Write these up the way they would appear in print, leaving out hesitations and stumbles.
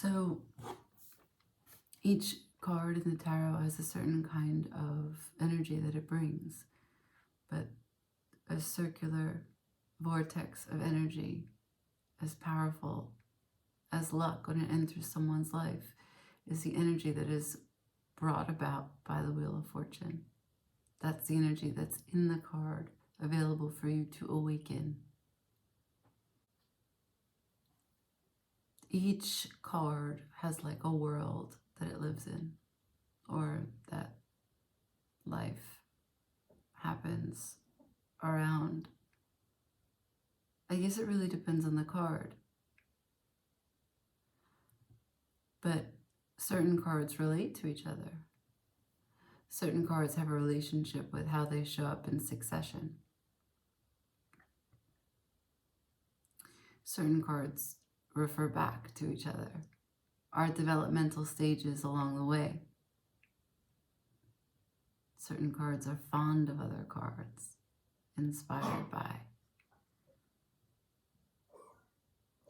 So each card in the tarot has a certain kind of energy that it brings, but a circular vortex of energy as powerful as luck when it enters someone's life is the energy that is brought about by the Wheel of Fortune. That's the energy that's in the card, available for you to awaken. Each card has like a world that it lives in, or that life happens around. I guess it really depends on the card. But certain cards relate to each other. Certain cards have a relationship with how they show up in succession. Certain cards refer back to each other, are developmental stages along the way. Certain cards are fond of other cards, inspired by.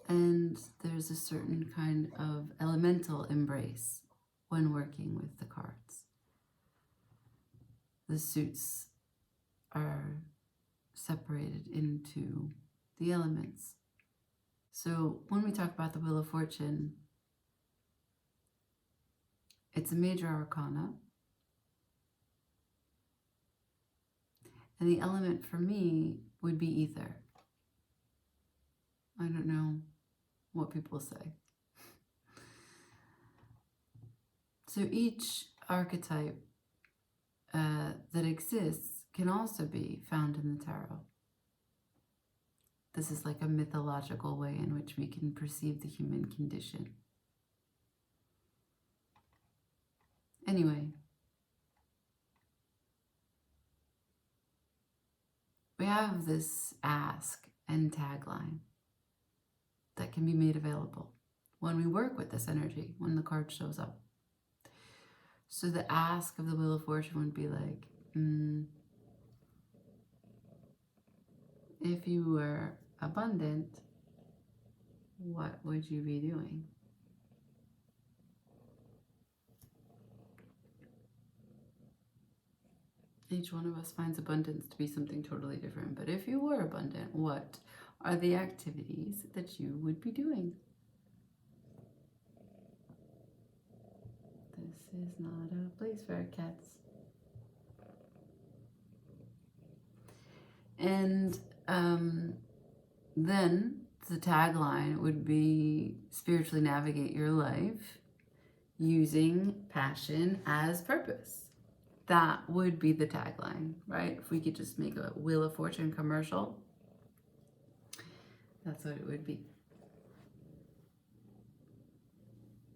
And there's a certain kind of elemental embrace when working with the cards. The suits are separated into the elements. So when we talk about the Wheel of Fortune, it's a major arcana. And the element for me would be ether. I don't know what people say. So each archetype that exists can also be found in the tarot. This is like a mythological way in which we can perceive the human condition. Anyway, we have this ask and tagline that can be made available when we work with this energy, when the card shows up. So the ask of the Wheel of Fortune would be like, if you were abundant, what would you be doing? Each one of us finds abundance to be something totally different. But if you were abundant, what are the activities that you would be doing? This is not a place for cats. And then the tagline would be spiritually navigate your life using passion as purpose. That would be the tagline, right? If we could just make a Wheel of Fortune commercial, that's what it would be.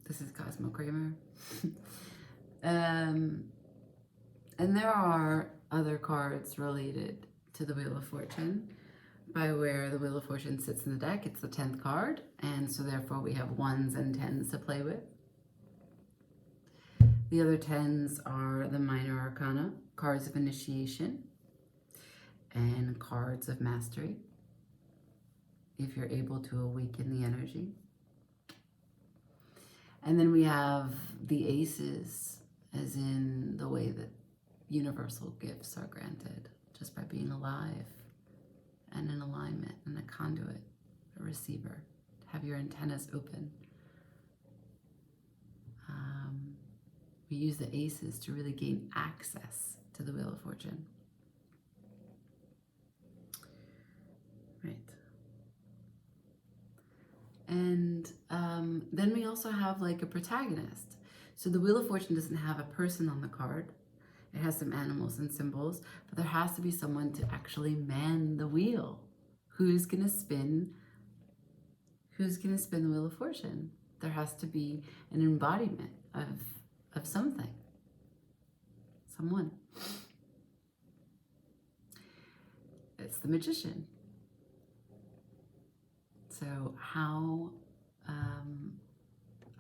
This is Cosmo Kramer. And there are other cards related to the Wheel of Fortune by where the Wheel of Fortune sits in the deck. It's the 10th card, and so therefore we have 1s and 10s to play with. The other 10s are the minor arcana, cards of initiation, and cards of mastery, if you're able to awaken the energy. And then we have the aces, as in the way that universal gifts are granted, just by being alive and in alignment and a conduit, a receiver, have your antennas open. We use the aces to really gain access to the Wheel of Fortune. Right. And then we also have like a protagonist. So the Wheel of Fortune doesn't have a person on the card. It has some animals and symbols, but there has to be someone to actually man the wheel. Who's gonna spin the Wheel of Fortune? There has to be an embodiment of something, someone. It's the magician. So how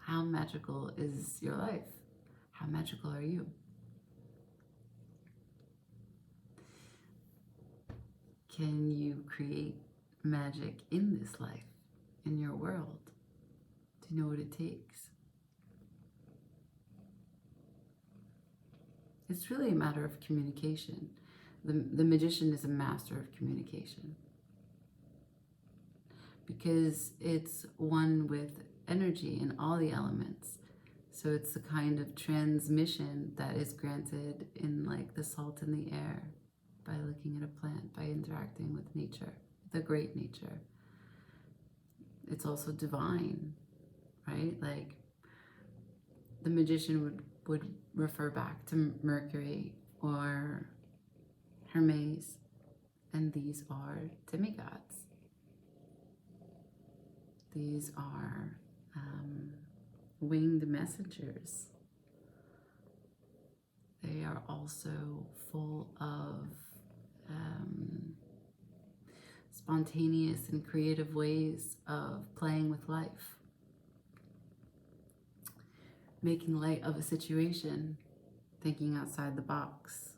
magical is your life? How magical are you? Can you create magic in this life, in your world? Do you know what it takes? It's really a matter of communication. The magician is a master of communication because it's one with energy in all the elements. So it's the kind of transmission that is granted in like the salt in the air, by looking at a plant, by interacting with nature, the great nature. It's also divine, right? Like the magician would refer back to Mercury or Hermes, and these are demigods. These are winged messengers. They are also full of spontaneous and creative ways of playing with life, making light of a situation, thinking outside the box.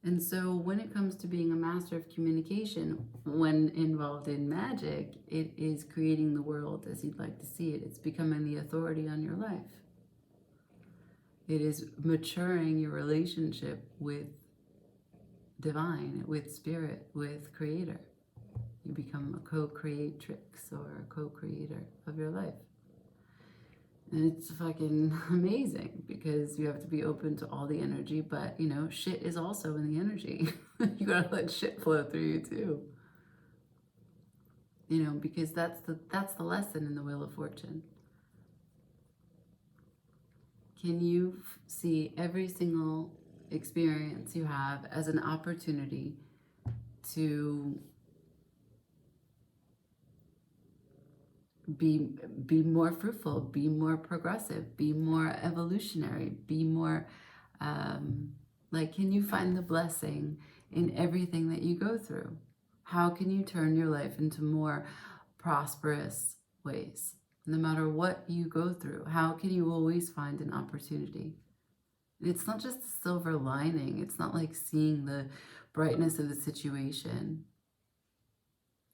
And so when it comes to being a master of communication, when involved in magic, it is creating the world as you'd like to see it. It's becoming the authority on your life. It is maturing your relationship with divine, with spirit, with creator. You become a co-creatrix or a co-creator of your life. And it's fucking amazing because you have to be open to all the energy, but you know, shit is also in the energy. You gotta let shit flow through you too. You know, because that's the lesson in the Wheel of Fortune. Can you see every single experience you have as an opportunity to be more fruitful, be more progressive, be more evolutionary, be more like, can you find the blessing in everything that you go through? How can you turn your life into more prosperous ways? No matter what you go through, how can you always find an opportunity? It's not just a silver lining. It's not like seeing the brightness of the situation.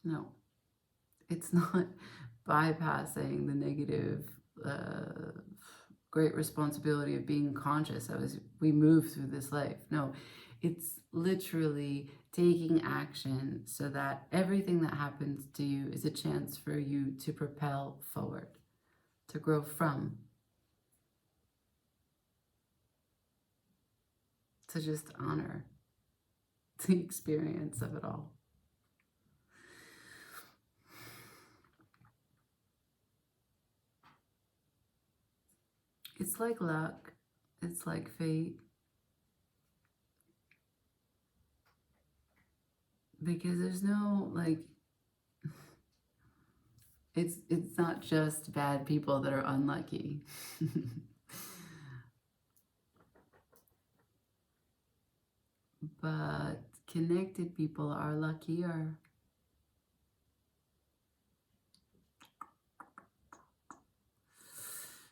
No, it's not bypassing the negative, great responsibility of being conscious as we move through this life. No, it's literally taking action so that everything that happens to you is a chance for you to propel forward, to grow from, to just honor the experience of it all. It's like luck. It's like fate. Because there's no, like, it's not just bad people that are unlucky. But connected people are luckier.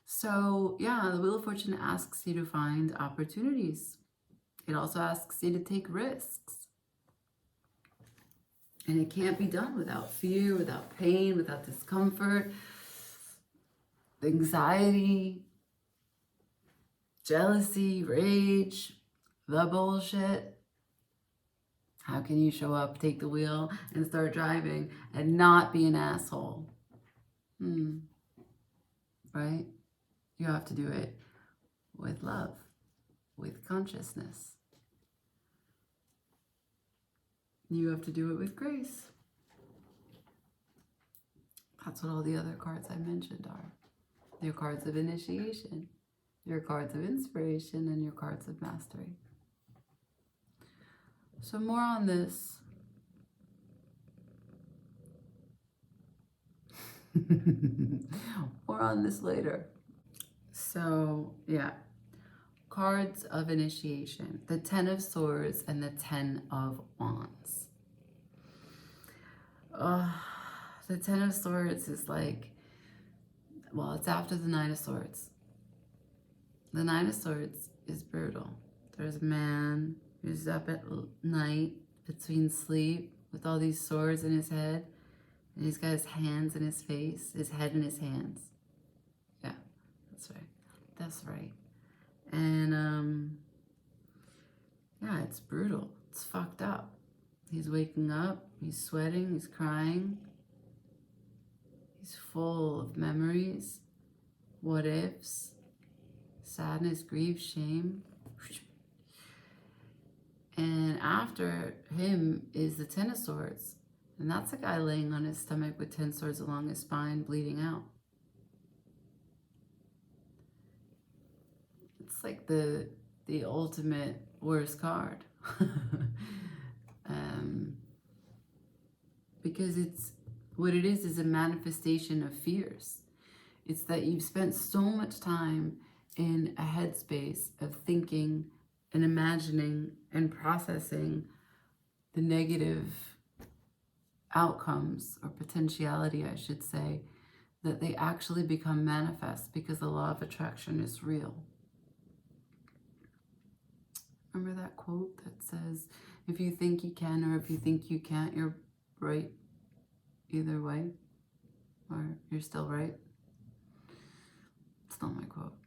So yeah, the Wheel of Fortune asks you to find opportunities. It also asks you to take risks. And it can't be done without fear, without pain, without discomfort, anxiety, jealousy, rage, the bullshit. How can you show up, take the wheel, and start driving and not be an asshole? Right? You have to do it with love, with consciousness. You have to do it with grace. That's what all the other cards I mentioned are. Your cards of initiation, your cards of inspiration, and your cards of mastery. So more on this. More on this later. So, yeah. Cards of initiation. The 10 of Swords and the 10 of Wands. The 10 of Swords is like, well, it's after the 9 of Swords. The 9 of Swords is brutal. There's a man He's up at night between sleep with all these swords in his head. And he's got his hands in his face, his head in his hands. Yeah, that's right. That's right. And yeah, it's brutal. It's fucked up. He's waking up, he's sweating, he's crying. He's full of memories, what ifs, sadness, grief, shame. And after him is the Ten of Swords. And that's a guy laying on his stomach with 10 swords along his spine, bleeding out. It's like the ultimate worst card. Because it's what it is a manifestation of fears. It's that you've spent so much time in a headspace of thinking and imagining and processing the negative outcomes, or potentiality, I should say, that they actually become manifest because the law of attraction is real. Remember that quote that says, if you think you can or if you think you can't, you're right either way, or you're still right? It's not my quote.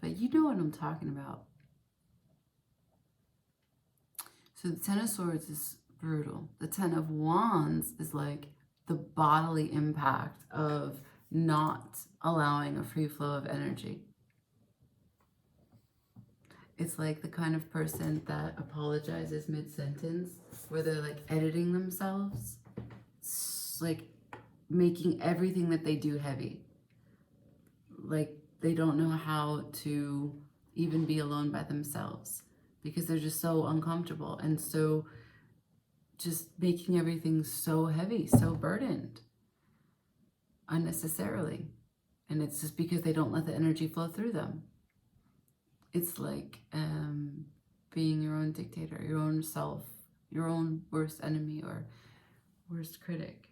But you know what I'm talking about. So the Ten of Swords is brutal. The Ten of Wands is like the bodily impact of not allowing a free flow of energy. It's like the kind of person that apologizes mid-sentence, where they're like editing themselves. It's like making everything that they do heavy. Like they don't know how to even be alone by themselves because they're just so uncomfortable and so just making everything so heavy, so burdened unnecessarily. And it's just because they don't let the energy flow through them. It's like being your own dictator, your own self, your own worst enemy or worst critic.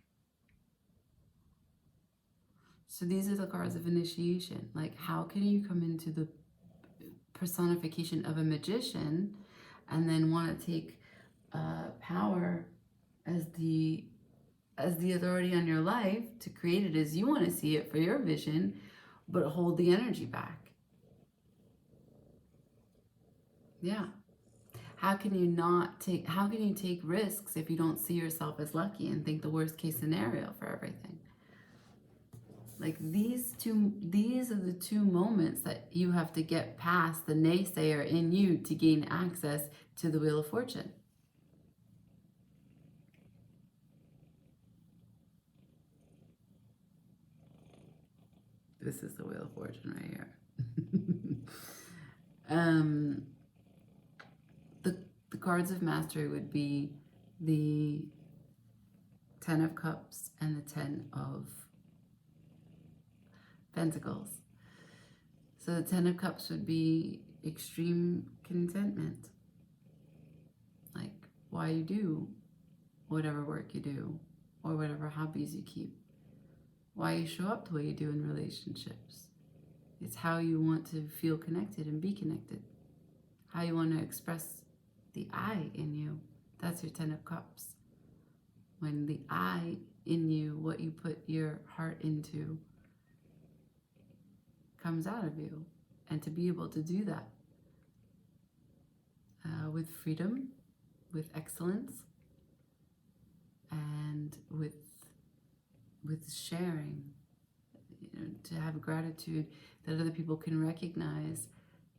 So these are the cards of initiation. Like, how can you come into the personification of a magician and then want to take power as the authority on your life to create it as you want to see it for your vision, but hold the energy back? Yeah. How can you take risks if you don't see yourself as lucky and think the worst case scenario for everything? Like these are the two moments that you have to get past the naysayer in you to gain access to the Wheel of Fortune. This is the Wheel of Fortune right here. The cards of mastery would be the Ten of Cups and the Ten of Pentacles. So the Ten of Cups would be extreme contentment. Like why you do whatever work you do or whatever hobbies you keep. Why you show up the way you do in relationships. It's how you want to feel connected and be connected. How you want to express the I in you. That's your Ten of Cups. When the I in you, what you put your heart into, comes out of you. And to be able to do that with freedom, with excellence, and with sharing, to have gratitude that other people can recognize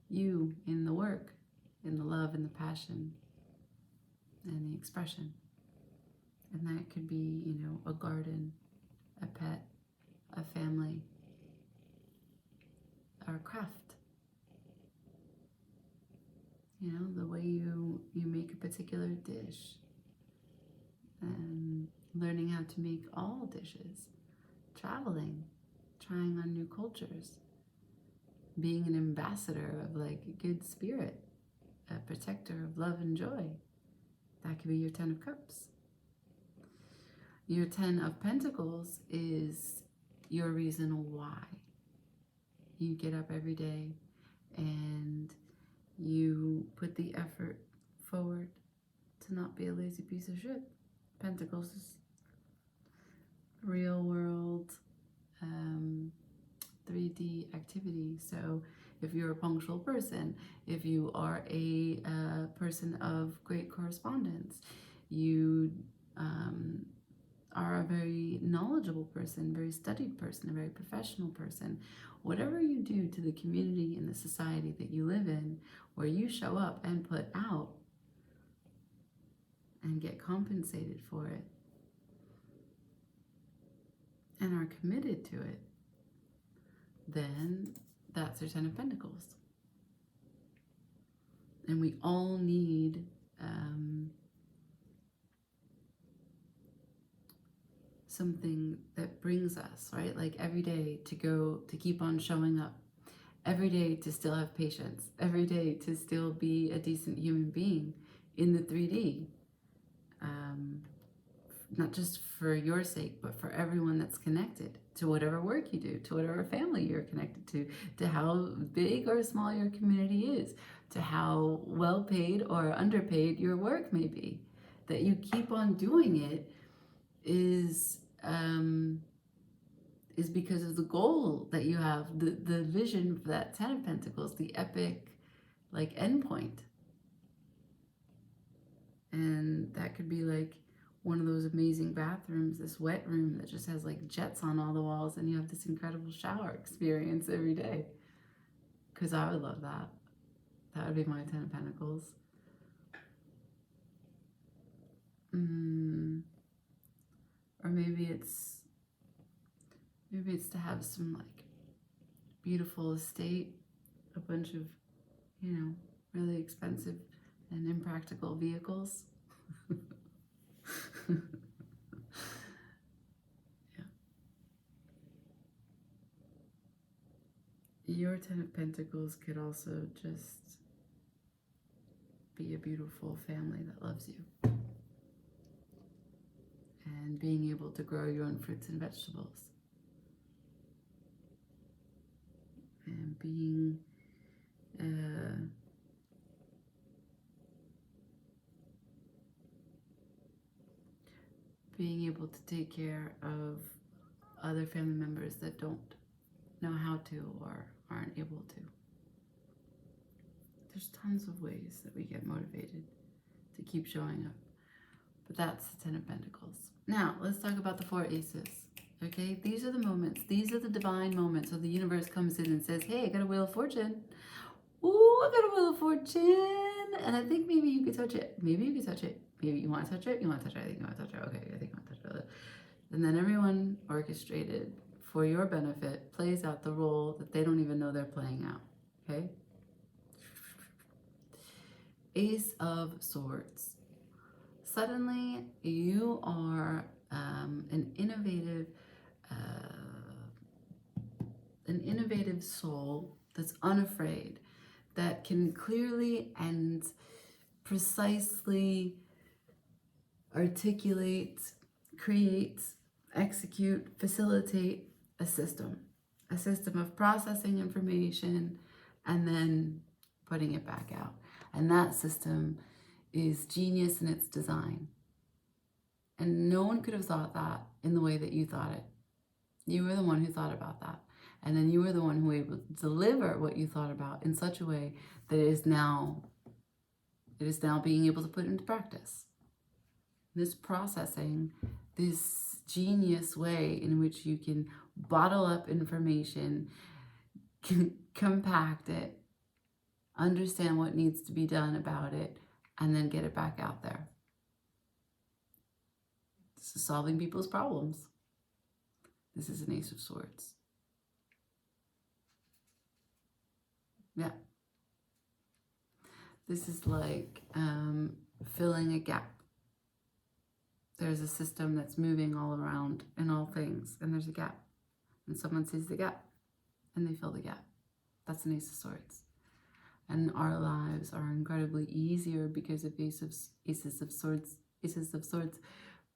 you in the work, in the love and the passion and the expression. And that could be, a garden, a pet, a family, or a craft. The way you make a particular dish, and learning how to make all dishes, traveling, trying on new cultures, being an ambassador of like a good spirit, a protector of love and joy. That could be your Ten of Cups. Your Ten of Pentacles is your reason why you get up every day and You put the effort forward to not be a lazy piece of shit. Pentacles is real world 3D activity. So if you're a punctual person, if you are a person of great correspondence, you are a very knowledgeable person, very studied person, a very professional person. Whatever you do to the community and the society that you live in, where you show up and put out and get compensated for it and are committed to it, then that's your Ten of Pentacles. And we all need something that brings us, right? Like every day to keep on showing up, every day to still have patience, every day to still be a decent human being in the 3D. Not just for your sake, but for everyone that's connected to whatever work you do, to whatever family you're connected to how big or small your community is, to how well paid or underpaid your work may be. That you keep on doing it is because of the goal that you have, the vision for that Ten of Pentacles, the epic like endpoint. And that could be like one of those amazing bathrooms, this wet room that just has like jets on all the walls, and you have this incredible shower experience every day. Because I would love that. That would be my Ten of Pentacles. Or maybe it's to have some like beautiful estate, a bunch of, really expensive and impractical vehicles. Yeah. Your Ten of Pentacles could also just be a beautiful family that loves you. And being able to grow your own fruits and vegetables. And being able to take care of other family members that don't know how to or aren't able to. There's tons of ways that we get motivated to keep showing up. But that's the Ten of Pentacles. Now, let's talk about the Four Aces. Okay, these are the moments. These are the divine moments where the universe comes in and says, hey, I got a Wheel of Fortune. Ooh, I got a Wheel of Fortune. And I think maybe you could touch it. Maybe you could touch it. Maybe you want to touch it. You want to touch it. I think you want to touch it. Okay, I think you want to touch it. And then everyone orchestrated for your benefit plays out the role that they don't even know they're playing out. Okay? Ace of Swords. Suddenly, you are an innovative soul that's unafraid, that can clearly and precisely articulate, create, execute, facilitate a system of processing information and then putting it back out. And that system is genius in its design. And no one could have thought that in the way that you thought it. You were the one who thought about that. And then you were the one who was able to deliver what you thought about in such a way that it is now being able to put into practice. This processing, this genius way in which you can bottle up information, compact it, understand what needs to be done about it, and then get it back out there. This is solving people's problems. This is an Ace of Swords. Yeah. This is like filling a gap. There's a system that's moving all around in all things, and there's a gap. And someone sees the gap, and they fill the gap. That's an Ace of Swords. And our lives are incredibly easier because of Aces of Swords.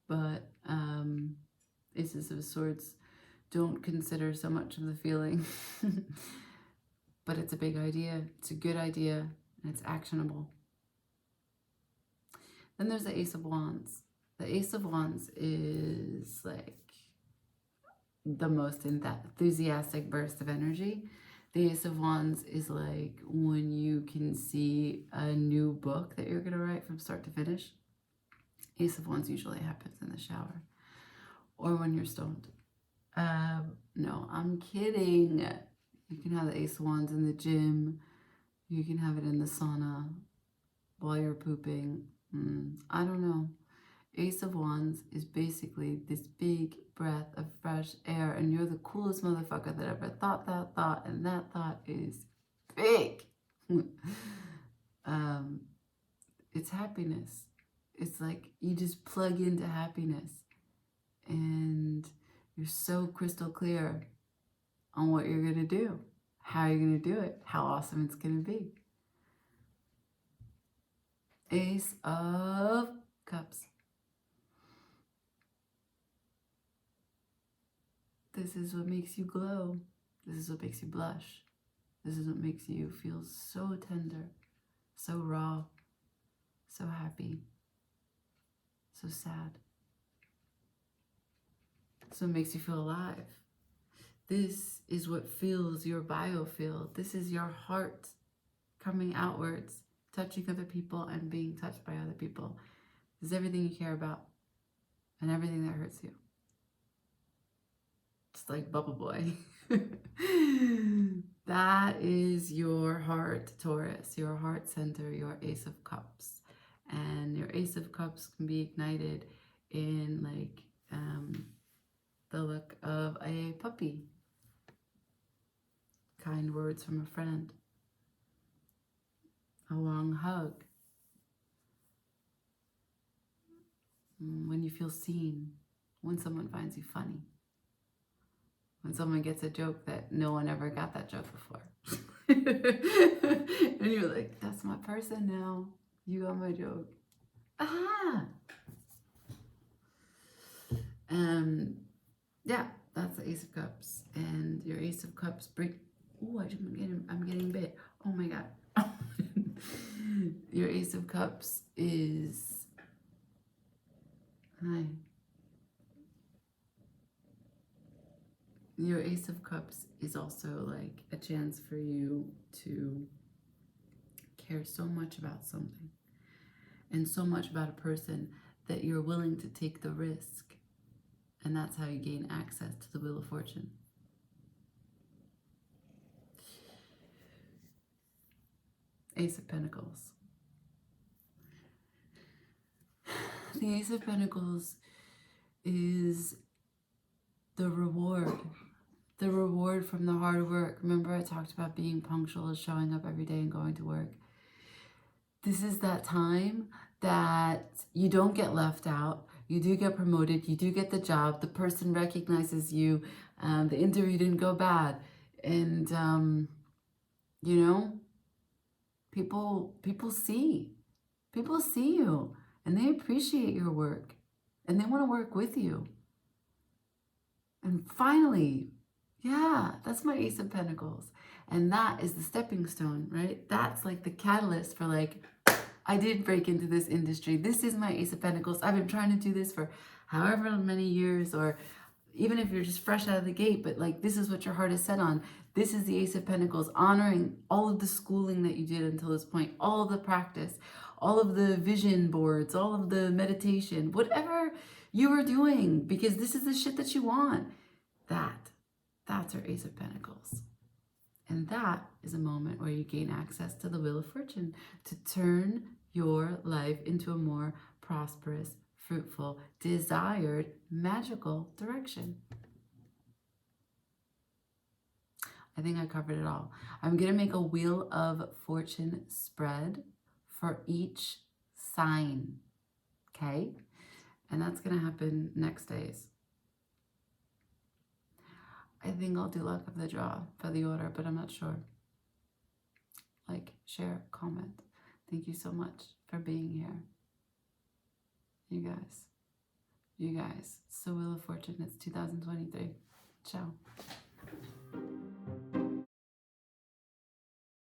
But Aces of Swords don't consider so much of the feeling. But it's a big idea. It's a good idea. and it's actionable. Then there's the Ace of Wands. The Ace of Wands is like the most enthusiastic burst of energy. The Ace of Wands is like when you can see a new book that you're going to write from start to finish. Ace of Wands usually happens in the shower or when you're stoned. No, I'm kidding. You can have the Ace of Wands in the gym. You can have it in the sauna while you're pooping. I don't know. Ace of Wands is basically this big breath of fresh air, and you're the coolest motherfucker that ever thought that thought, and that thought is big. It's happiness. It's like you just plug into happiness, and you're so crystal clear on what you're going to do, how you're going to do it, how awesome it's going to be. Ace of Cups. This is what makes you glow. This is what makes you blush. This is what makes you feel so tender, so raw, so happy, so sad. So it makes you feel alive. This is what fills your biofield. This is your heart coming outwards, touching other people and being touched by other people. This is everything you care about and everything that hurts you. Just like Bubble Boy. That is your heart, Taurus, your heart center, your Ace of Cups. And your Ace of Cups can be ignited in like the look of a puppy. Kind words from a friend. A long hug. When you feel seen. When someone finds you funny. When someone gets a joke that no one ever got that joke before. And you're like, that's my person now. You got my joke. Aha! Yeah, that's the Ace of Cups. And your Ace of Cups bring... Ooh, I'm getting bit. Oh my God. Your Ace of Cups is... Hi. Your Ace of Cups is also like a chance for you to care so much about something and so much about a person that you're willing to take the risk. And that's how you gain access to the Wheel of Fortune. Ace of Pentacles. The Ace of Pentacles is the reward. The reward from the hard work. Remember I talked about being punctual and showing up every day and going to work. This is that time that you don't get left out. You do get promoted. You do get the job. The person recognizes you. The interview didn't go bad. And, you know, people see. People see you. And they appreciate your work. And they want to work with you. And finally, yeah, that's my Ace of Pentacles. And that is the stepping stone, right? That's like the catalyst for like, I did break into this industry. This is my Ace of Pentacles. I've been trying to do this for however many years, or even if you're just fresh out of the gate, but like this is what your heart is set on. This is the Ace of Pentacles, honoring all of the schooling that you did until this point, all of the practice, all of the vision boards, all of the meditation, whatever you were doing, because this is the shit that you want. That's our Ace of Pentacles. And that is a moment where you gain access to the Wheel of Fortune to turn your life into a more prosperous, fruitful, desired, magical direction. I think I covered it all. I'm going to make a Wheel of Fortune spread for each sign, okay? And that's going to happen next days. I think I'll do luck of the draw for the order, but I'm not sure. Like, share, comment. Thank you so much for being here. You guys. It's the Wheel of Fortune. It's 2023. Ciao.